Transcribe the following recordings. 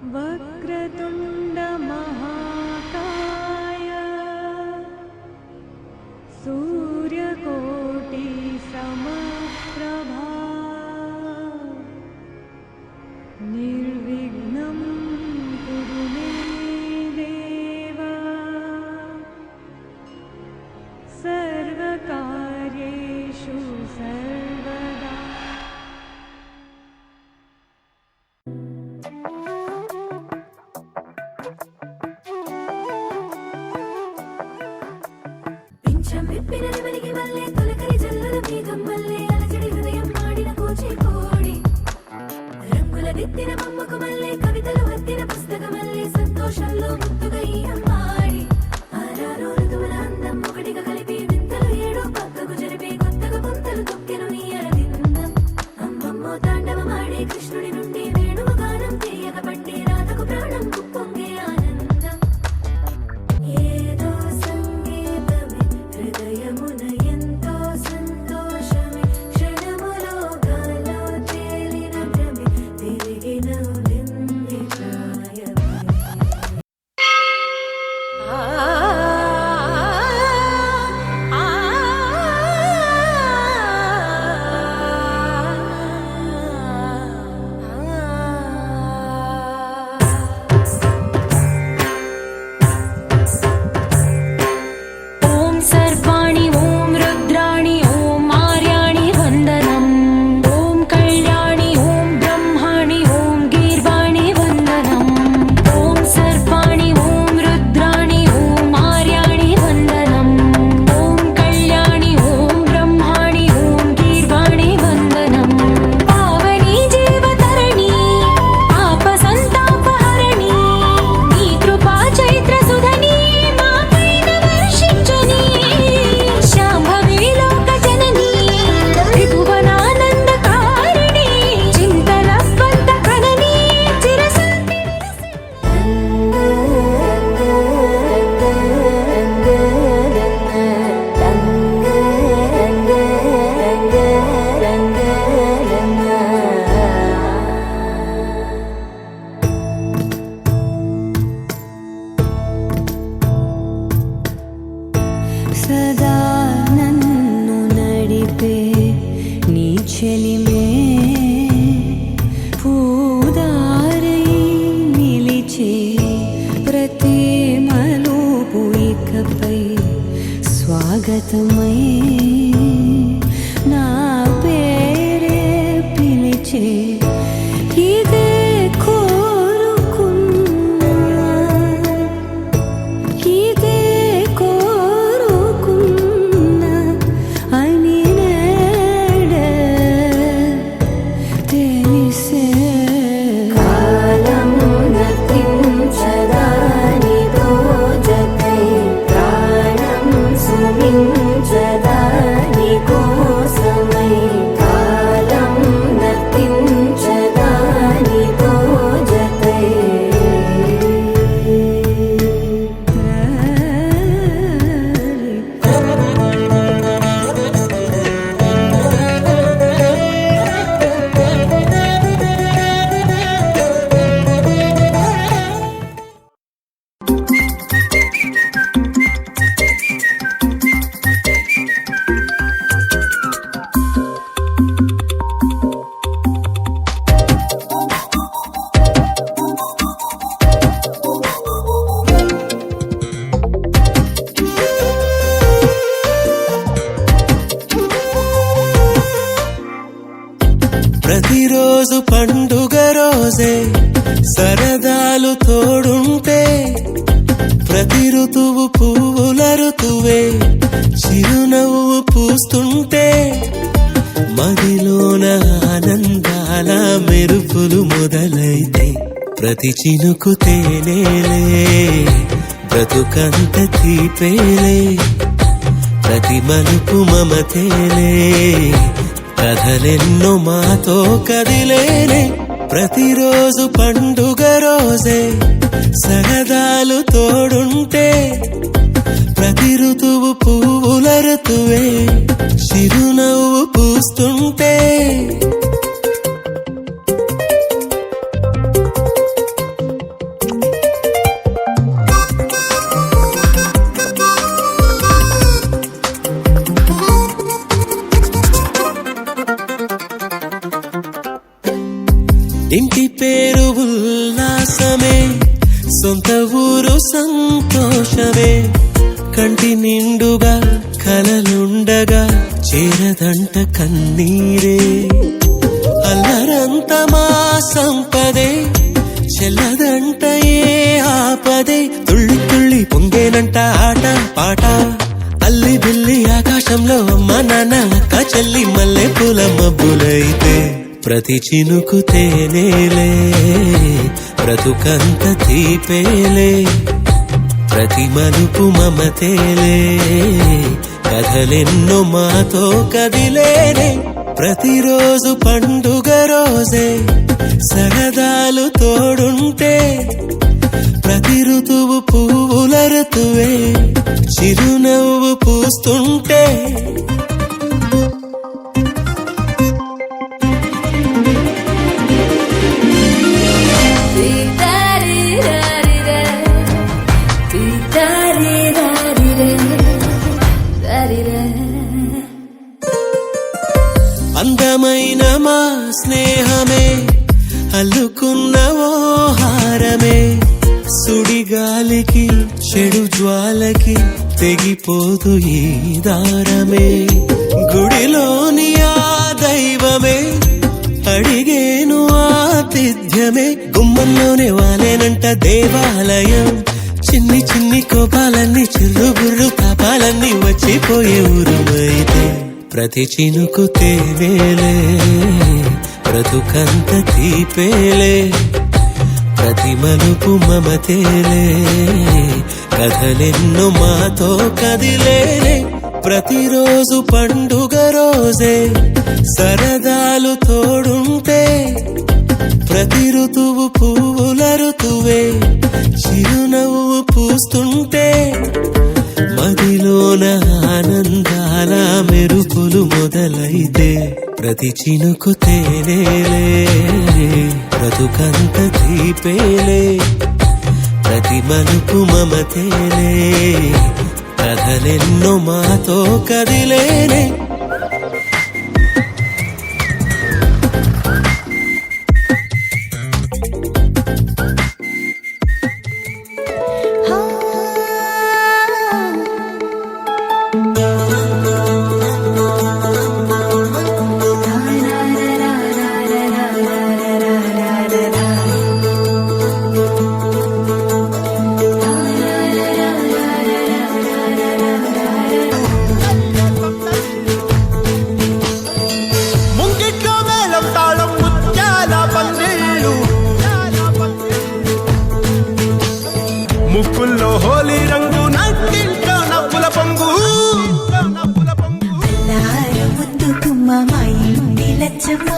वक्रतुण्ड महाकाय सूर्यकोटि समप्रभा निर्विघ्नं कुरु मे देव सर्वकार्येषु सर्वदा। కవితలు వత్తిన పుస్తకమల్లే సంతోషంలో ముత్తుగా ఈ అమ్మాడి ఆరారు ఋతువుల అందం ఒకటిగా కలిపి వింతలు ఏడో పక్కకు జరిపి కొత్తగా పుంతలు తొక్కెను నీ అరవిందం అమ్మమ్మో తాండవమాడే కృష్ణుడి నుండి వేణువ గానం తీయక పట్టి రాతకు ప్రాణం పొంగే ఆనందం ఏదో సంగీతమే హృదయమున ఎంతో సంతోషమే క్షణములో గాలో తేలిన భ్రమే తిరిగిన సదా నన్ను నడిపే నీ చెలిమే పూదారై నిలిచే ప్రతి మలుపు ఇకపై స్వాగతమై నా పేరే పిలిచే ఇదే కోరుకున్నా ఇదే ప్రతిరోజు పండుగ రోజే సరదాలు తోడుంటే ప్రతి ఋతువు పువ్వుల ఋతువే చిరునవ్వు పూస్తుంటే మదిలోన ఆనందాల మెరుపులు మొదలైతే ప్రతి చినుకు తేనేలే బ్రతుకంత తీపేలే ప్రతి మలుపు మమతేలే కథలెన్నో మాతో కదిలేనే ప్రతిరోజు పండుగ రోజే సరదాలు తోడుంటే ప్రతి ఋతువు పువ్వుల ఋతువే చిరునవ్వు పూస్తుంటే ఉల్లాసమే సొంత ఊరు సంతోషమే కంటి నిండుగా కలలుండగా చేరదంట కన్నీరే అల్లరంత మా సంపదే చెల్లదంట ఏ ఆపదే తుళ్ళి తుళ్ళి పొంగేనంట ఆట పాట అల్లి బిల్లి ఆకాశంలో అమ్మ నాన్న అక్క చెల్లి మల్లె పూల మబ్బులైతే ప్రతి చినుకు తేనేలే బ్రతుకంత తీపేలే ప్రతి మలుపు మమతేలే కథలెన్నో మాతో కదిలేనే ప్రతిరోజు పండుగ రోజే సరదాలు తోడుంటే ప్రతి ఋతువు పువ్వుల ఋతువే చిరునవ్వు పూస్తుంటే అందమైన మా స్నేహమే అల్లుకున్న ఓ హారమే సుడిగాలికి చెడు జ్వాలకి తెగిపోదు ఈ దారమే గుడిలోని ఆ దైవమే అడిగేను ఆతిథ్యమే గుమ్మంలోనే వాలేనంట దేవాలయం చిన్ని చిన్ని కోపాలన్నీ చిల్లు బుర్రు పాపాలన్నీ వచ్చిపోయే ఊరుమైతే ప్రతి చినుకు తేవేలే బ్రతుకంత తీపేలే ప్రతి మలుపు మమతేలే కథలెన్నో మాతో కదిలేనే ప్రతిరోజు పండుగ రోజే సరదాలు తోడుంటే ప్రతి ఋతువు పువ్వుల ఋతువే చిరునవ్వు పూస్తుంటే మదిలోన ఆనందాల మెరుపులు మొదలైతే ప్రతి చినుకు తేనేలే బ్రతుకంత తీపేలే ప్రతి మలుపు మమతేలే కథలెన్నో మాతో కదిలేనే ముక్కుల్లో హోలీ రంగు నట్టింట్లో నవ్వుల పొంగు ముద్దు కుమ్మ మా ఇంటి లచ్చమ్మ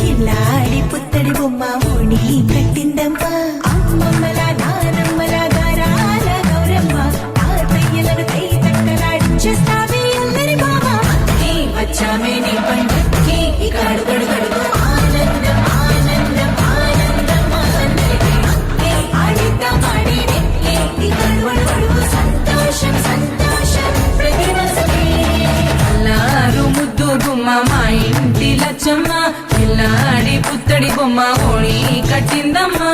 ఇల్లాడి పుత్తడి బొమ్మ ఓణి కట్టిందమ్మ అమ్మమ్మల నానమ్మల గారాల గౌరమ్మ తాతయ్యలను కై తట్టలాడించేస్తావే అందరి బామ వచ్చామే నీ పండుగకి ఇకాడు గడుగడుగు ఆనందం ఆనందం ఆనందం అందరికీ ఆడిద్దాం ఆడినే సంతోషం సంతోషం ప్రతివసమే అల్లారు ముద్దు బొమ్మ మా ఇంటి లచ్చమ్మ పిల్లాడి పుత్తడి బొమ్మ ఓణి కట్టిందమ్మా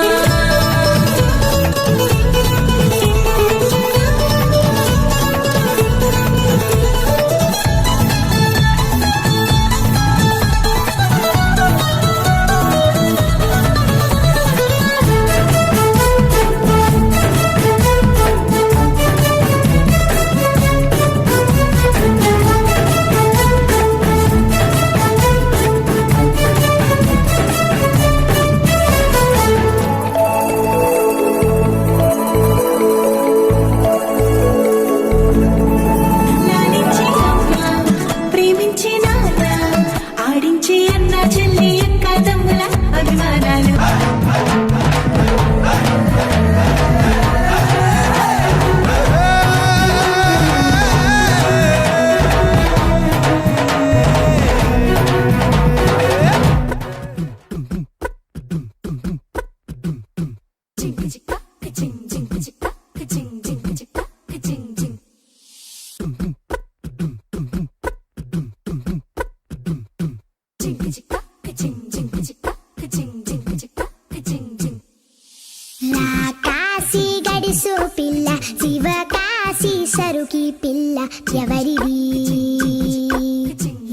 కాశీ గడిసు పిల్ల శివ కాశీ సరుకి పిల్ల ఎవరిది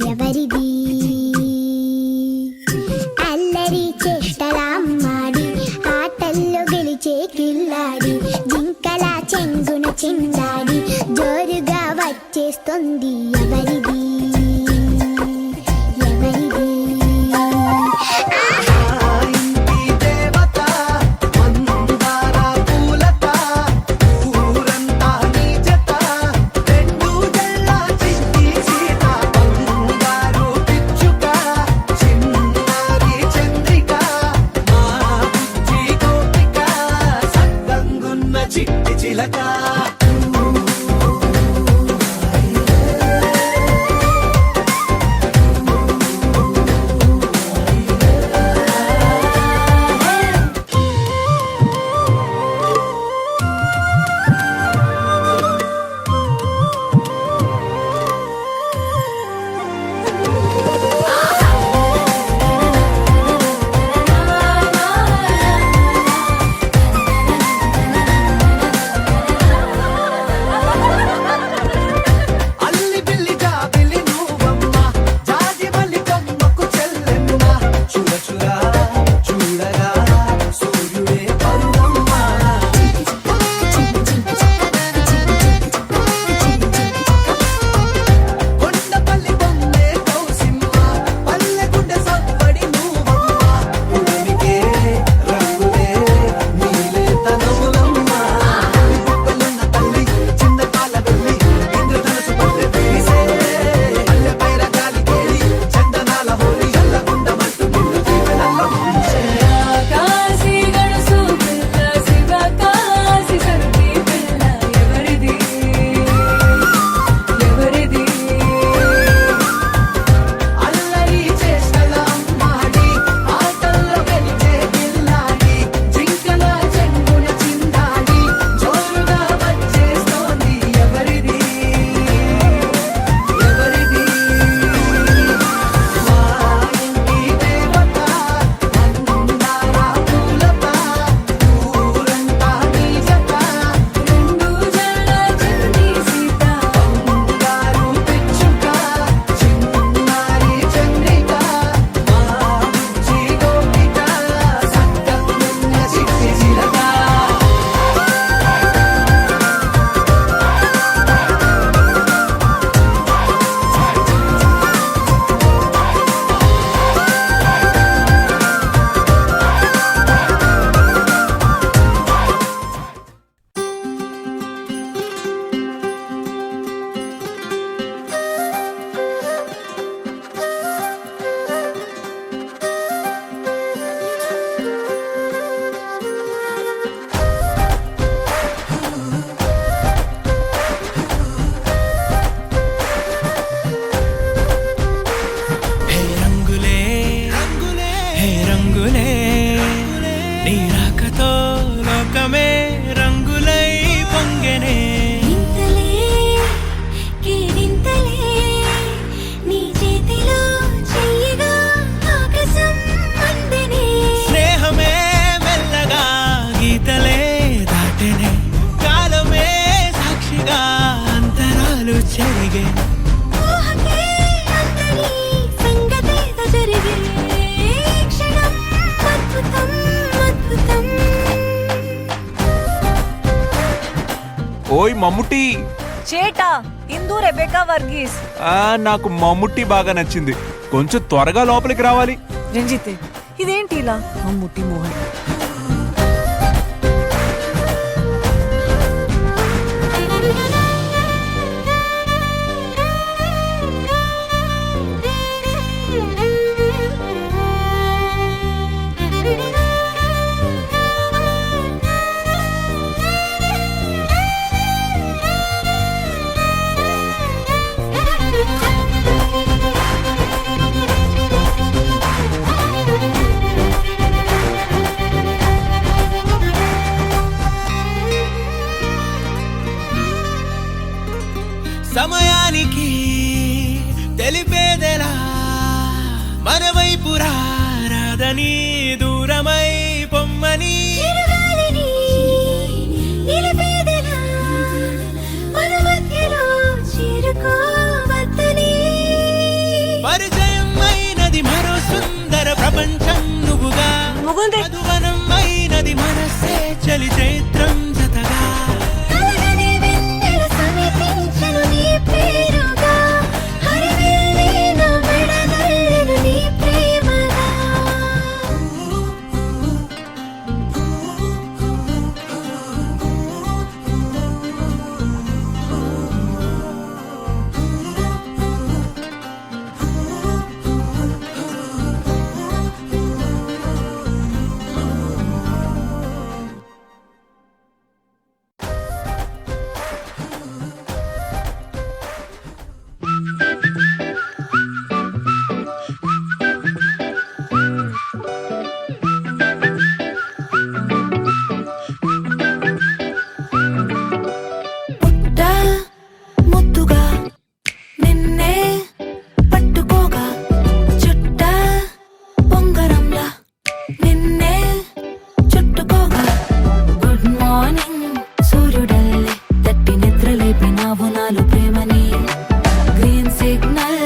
ఎవరిది అల్లరి చేష్టలామ్మాడి ఆటల్లో గెలిచే కిల్లాడి జింకల చెంగున చిందాడి జోరుగా వచ్చేస్తుంది ఎవరిది ఎవరిది చిట్టి చిలక కాశీ గడుసు పిల్ల శివ కాశీ సరుకి పిల్ల ఎవరిది ఎవరిది అల్లరి చేష్టలామ్మాడి ఆటల్లో గెలిచే గిల్లాడి జింకల చెంగున చిందాడి జోరుగా వచ్చేస్తోంది ఎవరిది ఎవరిది మా ఇంటి దేవత అందాల పూలత ఊరంతా నీ జత రెండు జల్ల చండి సీత బంగారు పిచ్చుక చిన్నారి చంద్రిక మా బుజ్జి గోపిక సక్కనున్న చిట్టి చిలక హే రంగులే హే రంగులే నీ రాకతో లోకమే రంగులై పొంగెనే వింతలే కేరింతలే నీ చేతిలో చెయ్యగా ఆకాశం అందనే స్నేహమే మెల్లగా గీతలే దాటెనే కాలమే సాక్షిగా అంతరాలు చెరిగే ఊహకే అందరి సంగతేదో జరిగే ఈ క్షణం అద్భుతం అద్భుతం ఓయ్ మమ్ముట్టి చేటా ఇందు రెబెకా వర్గీస్ నాకు మమ్ముట్టి బాగా నచ్చింది కొంచెం త్వరగా లోపలికి రావాలి రంజితే ఇదేంటి ఇలా మమ్ముట్టి మోహన్ బాగుంది. మధువనం అయినది మనసే చలి చైత్రం జతగా కలగని వెన్నెల సమీపించెను నీ పేరుగా హరివెల్లి నా మెడనల్లెను నీ ప్రేమగా పుట్ట ముద్దుగా నిన్నే పట్టుకోగా చుట్ట పొంగరంలా నిన్నే చుట్టుకోగా గుడ్ మార్నింగ్ సూర్యుడల్లే తట్టి నిద్ర లేపినావు నాలో ప్రేమని గ్రీన్ సిగ్నల్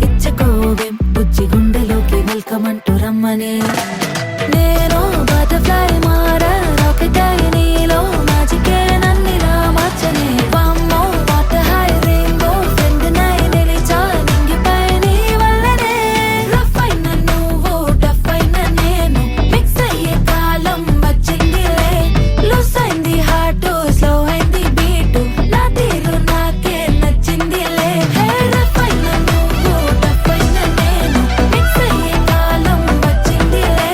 ఇచ్చకోవేం బుజ్జి గుండెలోకి వెల్కమ్ అంటూ రమ్మని నేను బటర్ఫ్లై మారా రాకెట్ అయి నీలో మ్యాజికే నన్నిలా మార్చని వామ్మో వాటర్ హై రెయిన్బో ఫ్రెండ్ నై నిలిచా నింగిపై నీ వల్లనే రఫ్ అయిన నువ్వు టఫ్ అయిన నేను మిక్స్ అయ్యే కాలం వచ్చిందిలే లూస్ అయింది హార్ట్ స్లో అయింది బీట్ నా తీరు నాకే నచ్చిందిలే రఫ్ అయిన నువ్వు టఫ్ అయిన నేను మిక్స్ అయ్యే కాలం వచ్చిందిలే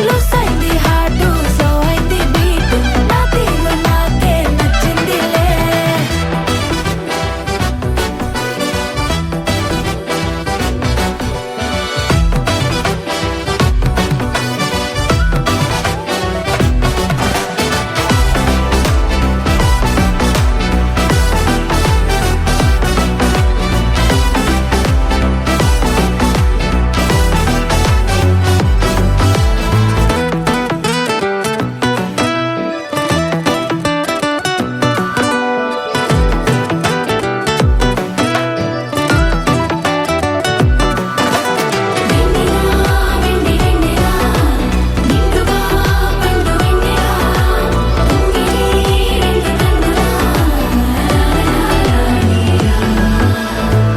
లూస్ అయింది హార్ట్ స్లో అయింది బీట్ నా తీరు నాకే నచ్చిందిలే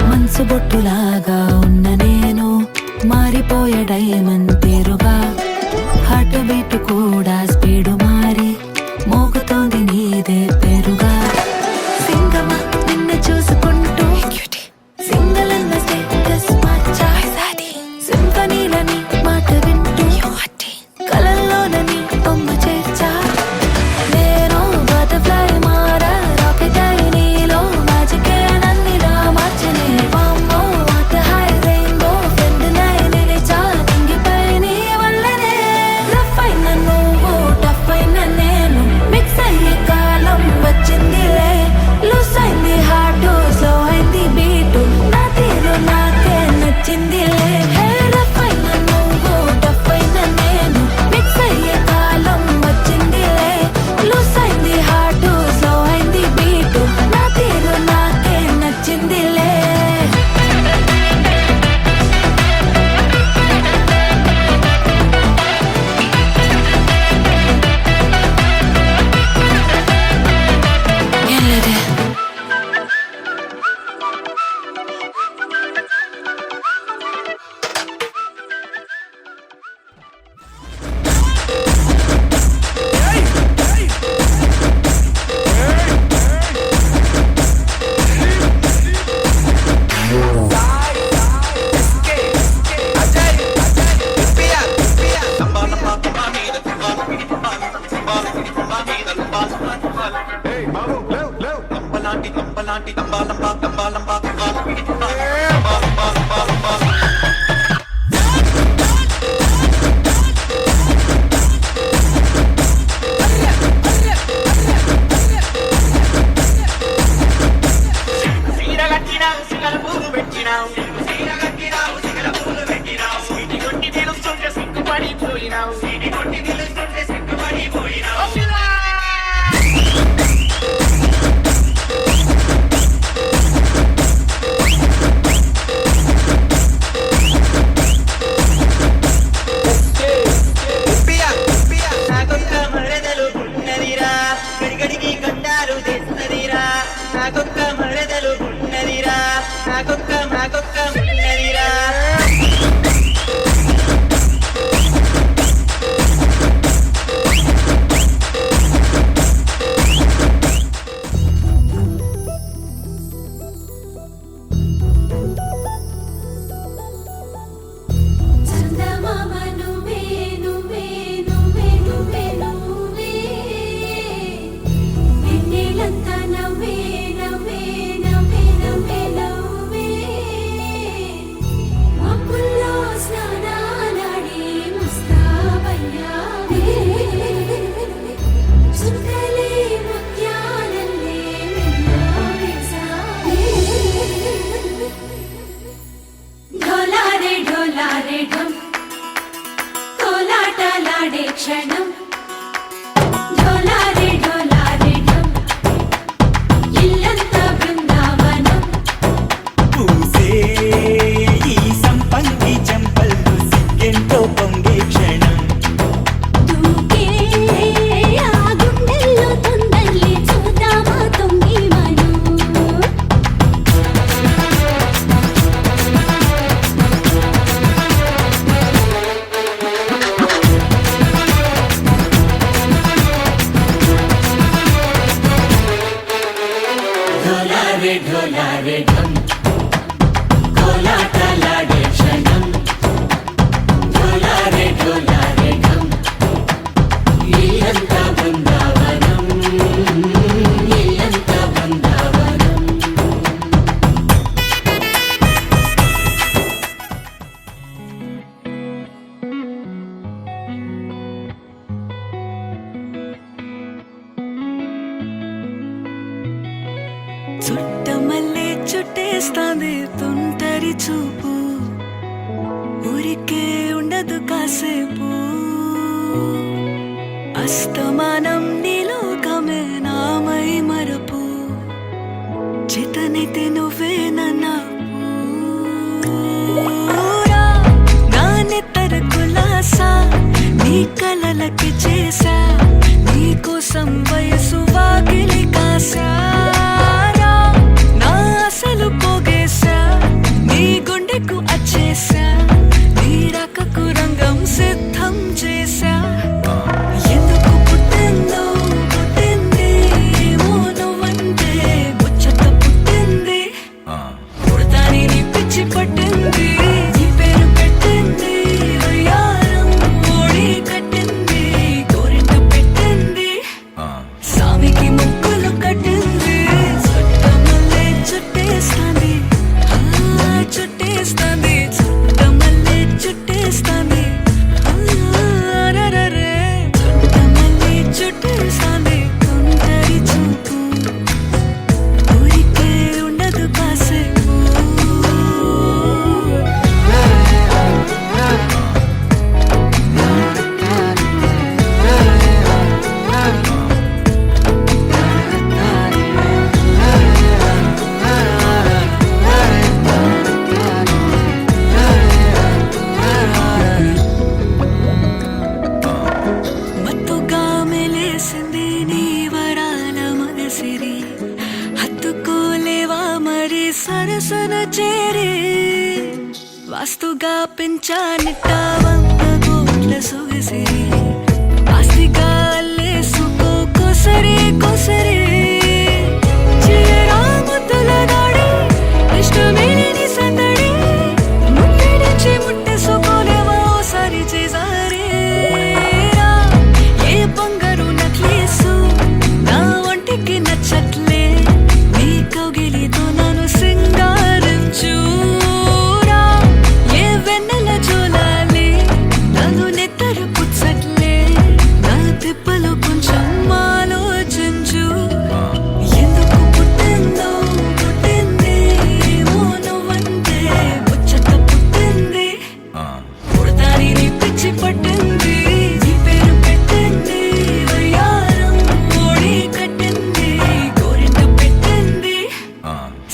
మనసు బొట్టులాగా ఉన్న నేను మారిపోయే డైమండ్ పేరుగా హార్ట్ బీట్ కూడా స్పీడు మారి మోగుతోంది నీదే పేరుగా సింగమా నిన్ను చూసుకుంటూ సింగల్ అన్న స్టేటస్ మార్చా సింఫనీలని మాట వింటూ కలల్లోనని బొమ్మ చేర్చా నేను బటర్ఫ్లై మారా రాకెట్ అయి నీలో మ్యాజికే నన్నిలా మార్చని వామ్మో వాటర్ హై రెయిన్బో ఫ్రెండ్ నై నిలిచా నింగిపై నీ వల్లనే రఫ్ అయిన నువ్వు టఫ్ అయిన నేను మిక్స్ అయ్యే కాలం వచ్చిందిలే లూస్ అయింది హార్ట్ స్లో అయింది బీట్ నా తీరు నాకే నచ్చిందిలే రఫ్ అయిన నువ్వు టఫ్ అయిన నేను మిక్స్ అయ్యే కాలం వచ్చిందిలే లూస్ అయింది హార్ట్ స్లో అయింది బీట్ నా తీరు నాకే నచ్చిందిలే ఎల్లదే చుట్టమల్లే చుట్టేస్తాంది తుంటరి చూపు ఊరికే ఉండదు కాసేపు అస్తమానం నీలోకమే నామై మరపు చేతనైతే నువ్వే నన్నా నా నెత్తర కులాసా నీ కలలకి చేసా నీ కోసం వయసు వాకిలి కాసా అసలు పోగేశా నీ గుండెకు అచ్చేసా నీ రకకు రంగం సిద్ధం చేశా ఎందుకు పుట్టిందో పుట్టింది ఏమో నువ్వంటే ముచ్చట పుట్టింది పుడతాని నీ పిచ్చి పట్టింది నీ పేరు పెట్టింది వయ్యారం ఓడి కట్టింది గోరింట పెట్టింది సామికి ముక్కులు కట్టింది చుట్టేస్తాంది చుట్టేస్తాంది చుట్టమల్లే చుట్టేస్తాంది చుట్టమల్లే చుట్టేస్తాంది తుంటరి చూపు ఊరికే ఉండదు కాసేపు మత్తుగా మెలేసింది నీ వరాల మగసిరి హత్తుకోలేవా మరి సరసన చేరి వాస్తుగా పెంచానిట్ట 100 కోట్ల సొగసిరి ఆస్తిగా అల్లేసుకో కొసరి కొసరి చీరా ముద్దుల దాడి ఇష్టమేని సందడి ముట్టడించి ముట్టేసుకోలేవా ఓసారి చేసారి ఏ బంగారు నక్లీసు నా ఒంటికి నచ్చట్లే నీ కౌగిలితో నన్ను సింగారించురా ఏ వెన్నెల జోలాలి నన్ను నెత్తర పుచ్చట్లే నా తిప్పలు కొంచెం ఆలోచించు ఎందుకు పుట్టిందో పుట్టింది ఏమో నువ్వంటే ముచ్చట పుట్టింది పుడతాని నీ పిచ్చి పట్టింది నీ పేరు పెట్టింది వయ్యారం ఓడి కట్టింది గోరింట పెట్టింది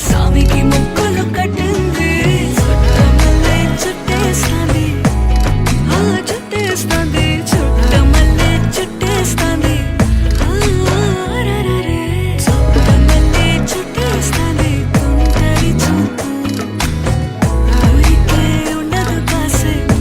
సామికి ముక్కులు కట్టింది చుట్టమల్లే చుట్టేస్తాంది చుట్టేస్తాంది చుట్టమల్లే చుట్టేస్తాంది చుట్టమల్లే చుట్టేస్తాంది తుంటరి చూపు ఊరికే ఉండదు కాసేపు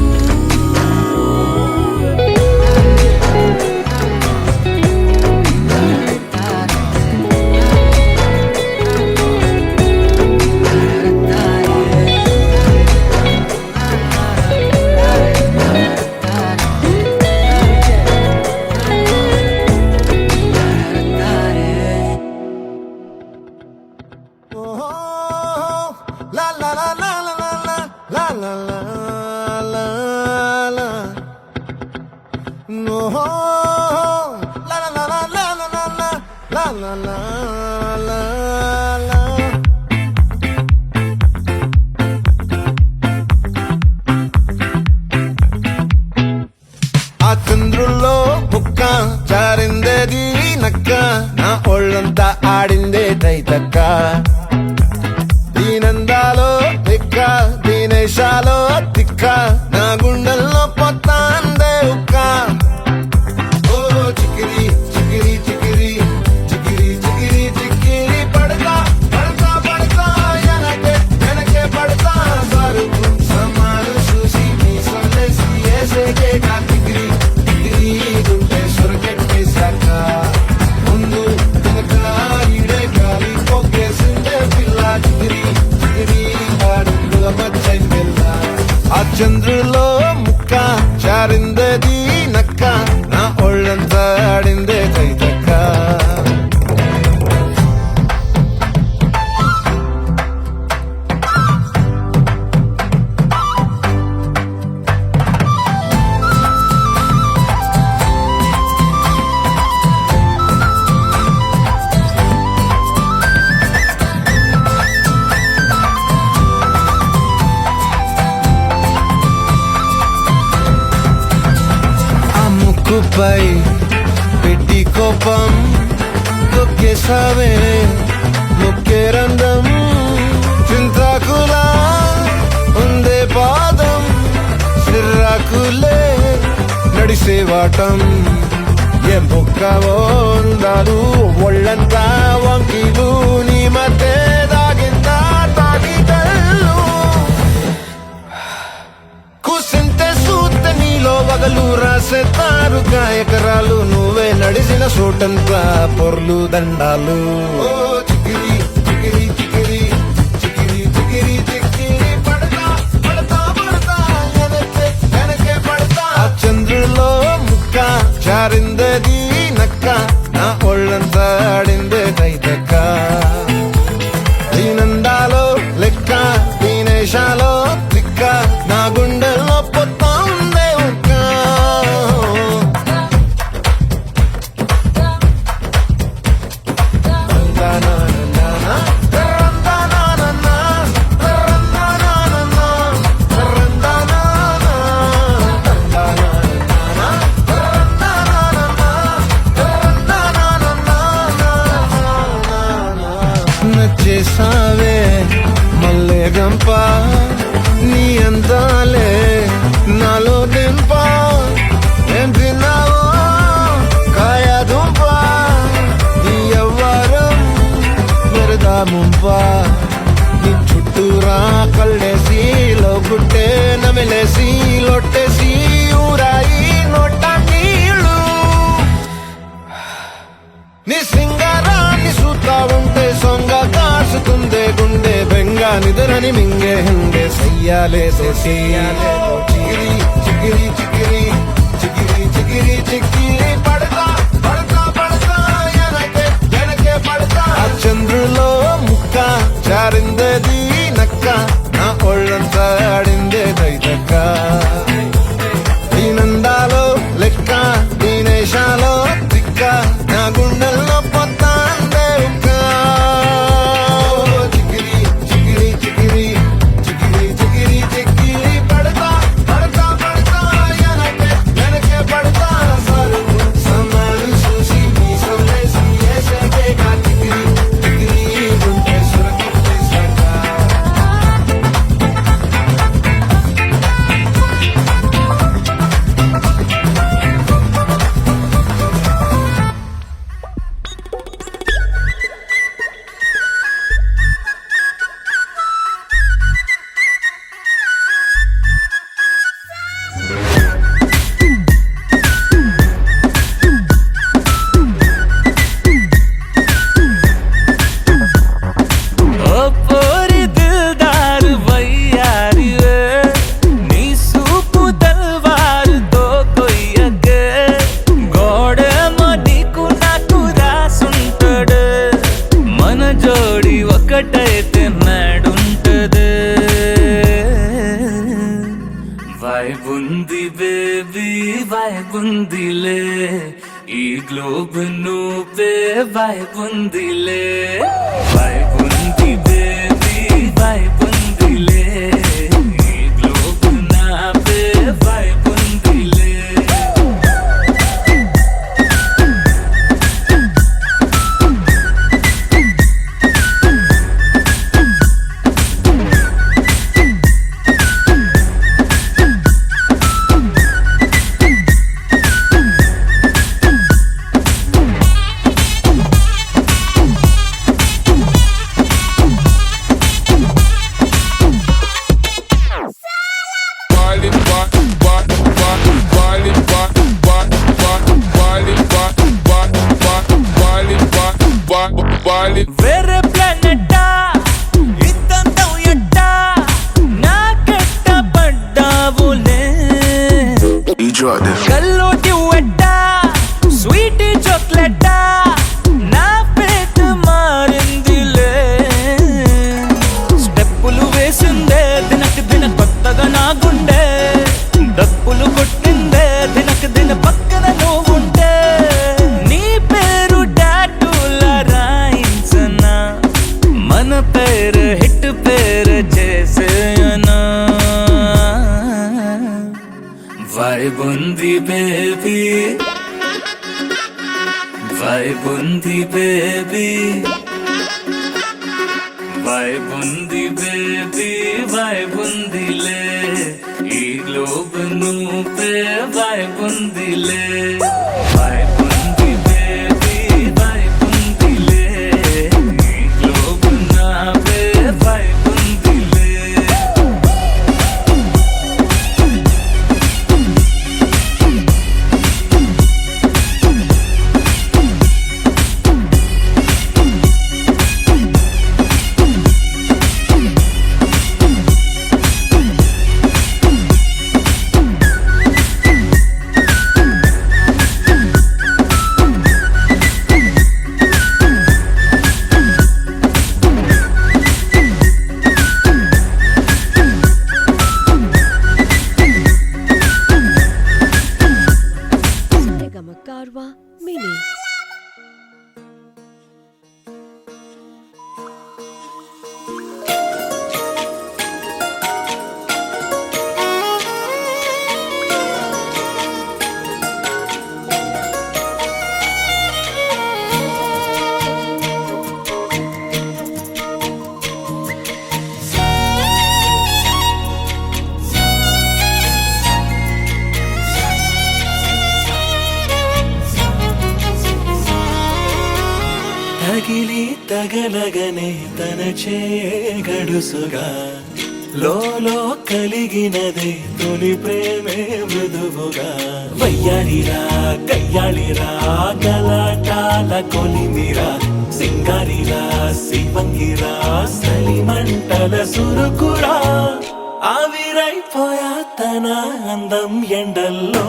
La la la la la la la la la la la. No. La la la la la la la la la la la la. ఆ చంద్రుల్లో ముక్క జారిందేది నక్క నా ఒళ్ళంతా ఆడిందే తైతక్క దీనందాలో తిక్క దీనేశాలో తిక్క నా గుండెల్లో పొత్తాందే ఉక్క ఓ చికిరి చికిరి చికిరి చికిరి చికిరి చికిరి పడతా పడతా పడతా వెనకే పడతా సరుకు సమాలు చూసి మీ సొల్లేసి ఏసేకే కా చికిరి చికిరి గుంటే సొరకెట్టేశాక ముందు వెనక ఈడే గాలి పొగ్గేసిందే నాపై పెట్టి కోపం తొక్కేసావే ముక్కే రంధ్రం చింతాకులా ఉందే పాదం సిర్రాకులే నడిసేవాటం ఏం బొక్కవో ఉందాలు ఒళ్ళంతా వంకీలు నీ మధ్య దాగిందా తాగిటల్లు కూసింతే సూత్తే నీలో వగలు రాసేతారుగా ఎకరాలు నువ్వే నడిసిన చోటంతా పొర్లు దండాలు ఓ చికిరి చికిరి చికిరి చికిరి చికిరి చికిరి పడతా పడతా పడతా వెనకే పడతా ఆ చంద్రులో ముక్క చారిందది నక్క నా ఒళ్ళంతా ఆడిందే దైదక్క దీనందాలో లెక్క దీనేశాలో దిక్క నా గుండెల్లో పొత్తా ఉందే ఉక్క నచ్చేసావే మల్లె గంప నీ అందాలే నాలో దింప ఏం తిన్నావో కాయ దుంప నీ ఎవ్వరం మెరదా ముంప నీ చుట్టూరా కళ్ళేసి లోగుట్టే నమిలేసి లొట్టేసి ఊరాయి నోట నీళ్ళు నీ సింగారాన్ని చూస్తా ఉంటే సొంగ కాసుకుందే గుండె బెంగ నిద్రని మింగే హంగే సయ్యాలే సయ్యాలే చిగిరి చిగిరి చిగిరి చిగిరి చిగిరి చిగిరి పడతా పడతా పడతా వెనకే పడతా ఆ చంద్రులో ముక్క చారిందది నక్క నా ఒళ్ళంతా ఆడిందే దైదక్క దీనందాలో లెక్క దీనేశాలో దిక్క నా గుండెల్లో పొత్తా అందే ఉక్క చికిరి చికిరి చికిరి చికిరి చికిరి చికిరి పడతా పడతా పడతా వెనకే పడతా సరుకు సమాను చూసి మీ సొల్లేసి ఏసేకే కా చికిరి చికిరి గుండె సురకిట్టేశాక ఓ పోరి దిల్దార్ వయ్యారి వే నీ సూపు తల్వారుతో కొయ్యకే గోడేమో నీకు నాకు రాసుంటాడు మన జోడి ఒకటైతే నాడుంటది వైబుంది బేబీ వైబుందిలే ఈ గ్లోబ్ నువ్వే వైబుందిలే వైబుంది బేబీ వైబుందిలే ఈ గ్లోబ్ నావే వైబుందిలే వేరే ప్లానెట్టా ఇద్దంతం ఎట్టా నాకెట్ట పడ్డావులే కల్లోటి వెట్టా స్వీటీ చాక్లెట్టా నా పేట మారిందిలే స్టెప్పులు వేసిందే దినకు దిన కొత్తగా నా గుండె డప్పులు కొట్టిందే దినకు దిన పక్కన నువ్వుంటే నీ పేరు డాటూల రాయించనా ఉంది బేబీ వైబ్ ఉంది బేబీ వైబ్ ఉందిలే ఈ గ్లోబ్ నువ్వే వైబ్ ఉందిలే వైబ్ ఉంది బేబీ వైబ్ ఉందిలే ఈ గ్లోబ్ నావే వైబ్ ఉందిలే Karwa Mini. తగిలి తగలగనే తన గడుసుగా లోలో కలిగినదే తొలి ప్రేమే మృదువుగా వయ్యాడిరా గయ్యాళిరా గలాటాల కొలిమిరా సింగారిరా శివంగిరా సలిమంటల సురుకురా ఆవిరైపోయా తన అందం ఎండల్లో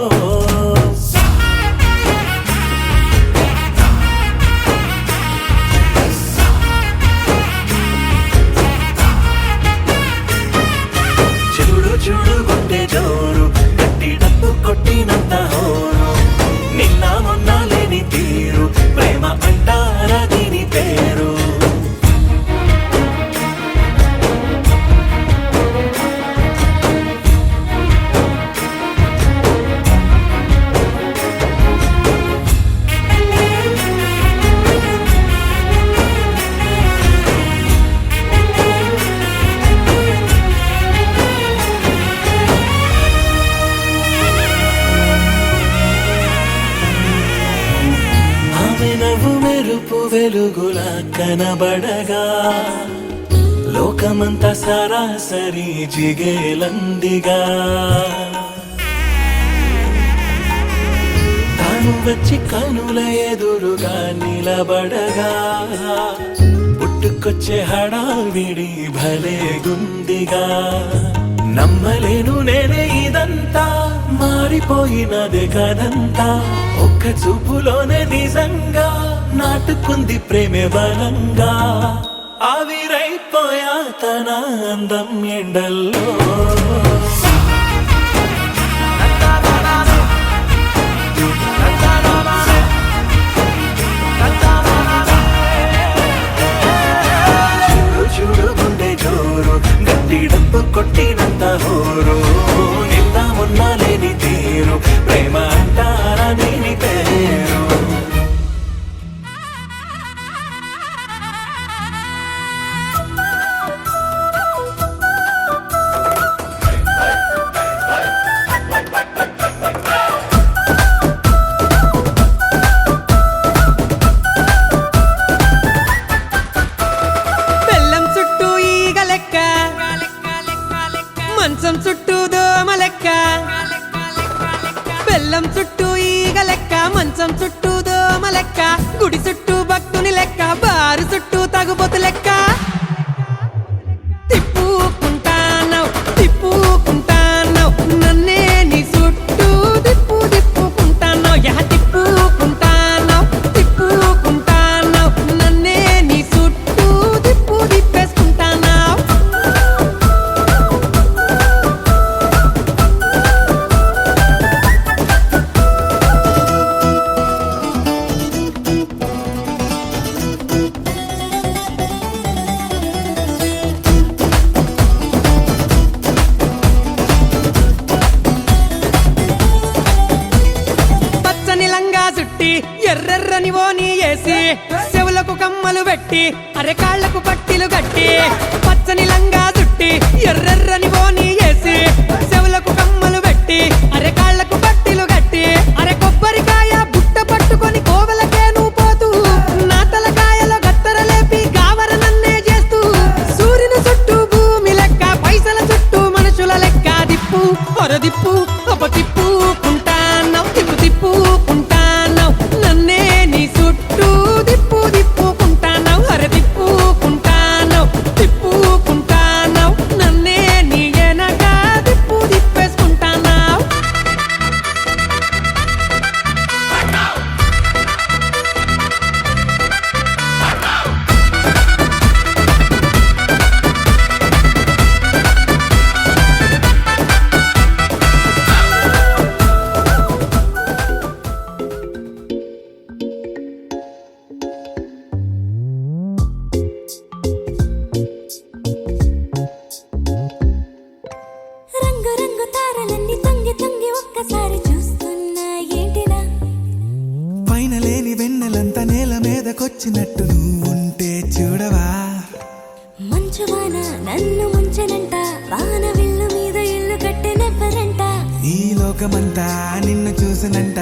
చూడు గుండె జోరు గట్టి డప్పు కొట్టినంత హోరు నిన్న మొన్న లేని తీరు ప్రేమ అంటారా దీని పేరు మెరుపు వెలుగులా కనబడగా లోకమంతా సరాసరి జిగేలందిగా తాను వచ్చి కనుల ఎదురుగా నిలబడగా పుట్టుకొచ్చే హడావిడి భలే గుందిగా నమ్మలేను నేనే ఇదంతా మారిపోయినదే కదంతా ఒక్క చూపులోనే నిజంగా నాటుకుంది ప్రేమే బలంగా ఆవిరైపోయా తన అందం ఎండల్లో చూడు గుండె జోరు గట్టి డప్పు కొట్టినంత హోరు నిన్న మొన్న లేని తీరు ప్రేమ అంటారా దీని పేరు బెల్లం చుట్టూ ఈగ లెక్క మంచం చుట్టూ దోమ లెక్క బెల్లం చుట్టూ ఈగ లెక్క మంచం చుట్టూ దోమ లెక్క గుడి చుట్టూ భక్తుని లెక్క బారు చుట్టూ తగుబోతు లెక్క తిప్పుకుంటానవ్ తిప్పుకుంటానవ్ నన్నే నీ చుట్టూ తిప్పుకుంటానవ్ యహ తిప్పుకుంటానవ్ తిప్పుకుంటానవ్ నన్నే నీ చుట్టూ తిప్పేసుకుంటానవ్ చెవులకు కమ్మలు పెట్టి అరే కాళ్లకు పట్టిలు కట్టి పచ్చని లంగా చుట్టి ఎర్రెర్రని బోని వేసి చెవులకు కమ్మలు పెట్టి అరే కాళ్లకు పట్టిలు కట్టి అరే కొబ్బరికాయ బుట్ట పట్టుకొని కోవెలకే నువ్వు పోతూ నా తలకాయలో గత్తర లేపి గావర నన్నే చేస్తూ సూర్యుని చుట్టూ భూమి లెక్క పైసల చుట్టూ మనుషుల లెక్క దిప్పు పొరదిప్పు అపతిప్పు కుంటాన్నావు తిప్పు తిప్పుకుంటాన్నావు నన్నే నీ చుట్టూ దిప్పు దిప్పుకుంటాన్నావు అరే తిప్పుకుంటాన్నావు తిప్పుకుంటాన్నావు నన్నే నీ ఎనక దిప్పు దిప్పేసుకుంటాన్నావు రంగు రంగు తారలన్నీ తొంగి తొంగి ఒక్కసారి చూస్తున్నా ఏంటిరా పైన లేని వెన్నెలంతా నేల మీదకొచ్చినట్టు నువ్వుంటే చూడవా మంచువాన నన్ను ముంచనంట వాన విల్లు మీద ఇల్లు కట్టెనెవ్వరంట ఈ లోకమంతా నిన్ను చూసినంట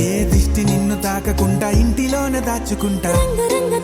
ఏ దిష్టి నిన్ను తాకకుండా ఇంటిలోనే దాచుకుంటా రంగు రంగు